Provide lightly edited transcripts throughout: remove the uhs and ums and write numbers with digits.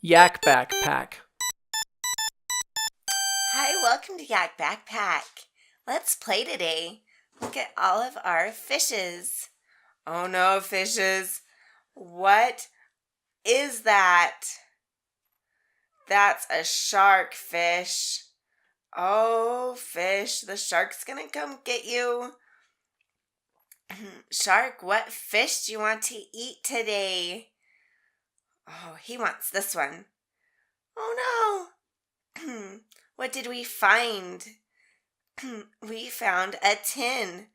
Yak Back Pack. Hi, welcome to Yak Back Pack. Let's play today. Look at all of our fishes. Oh no, fishes. What is that? That's a shark, fish. Oh, fish, the shark's gonna come get you. Shark, what fish do you want to eat today? Oh, he wants this one. Oh no. What did we find? We found a tin.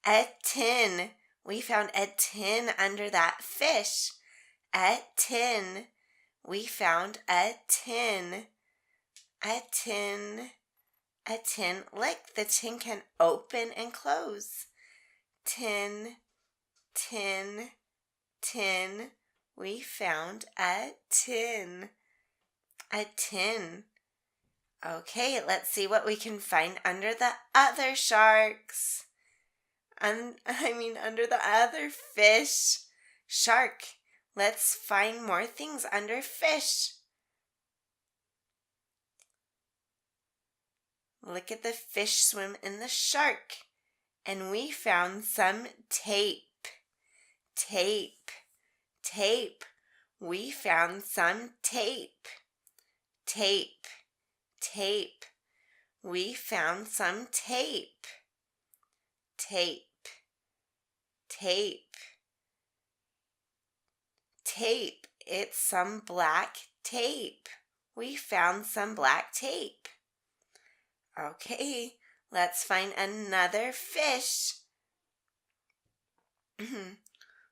A tin. We found a tin under that fish. A tin. We found a tin. A tin. A tin. Look, the tin can open and close. Tin. Tin. Tin. We found a tin. A tin. Okay, let's see what we can find under the other sharks. Under the other fish. Shark. Let's find more things under fish. Look at the fish swim in the shark. And we found some tape. Tape. Tape. We found some tape. Tape. Tape. We found some tape. Tape. Tape. Tape. It's some black tape. We found some black tape. Okay, let's find another fish.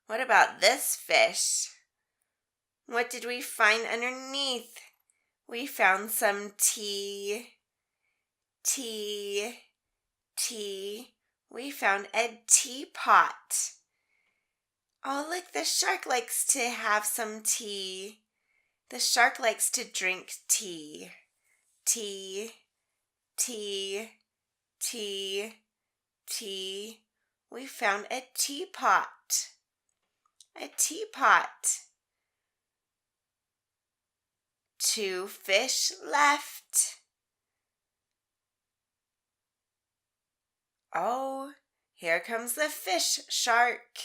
What about this fish? What did we find underneath? We found some tea. Tea. Tea. We found a teapot. Oh, look, the shark likes to have some tea. The shark likes to drink tea. Tea. Tea. Tea. Tea. We found a teapot. A teapot. 2 fish left. Oh, here comes the fish shark.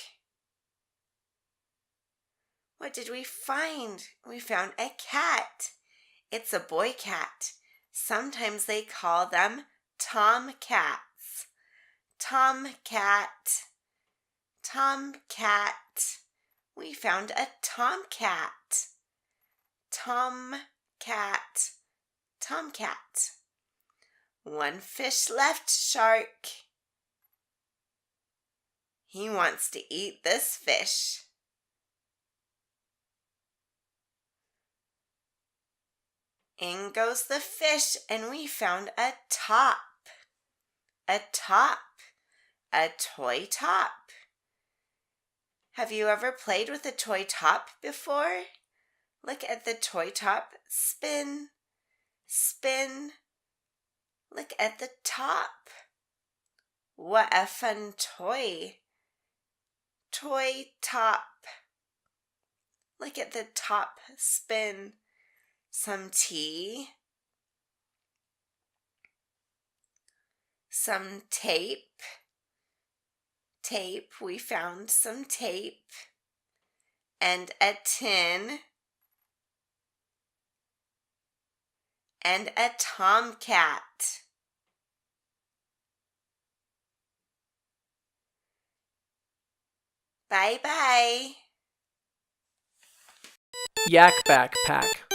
What did we find? We found a cat. It's a boy cat. Sometimes they call them tomcats. Tomcat. Tomcat. We found a tomcat. Tomcat. Tomcat. 1 fish left, shark. He wants to eat this fish. In goes the fish, and we found a top. A top. A toy top. Have you ever played with a toy top before? Look at the toy top. Spin. Spin. Look at the top. What a fun toy. Toy top. Look at the top spin. Some tea. Some tape. Tape. We found some tape. And a tin. And a tomcat. Bye-bye. Yak Back Pack.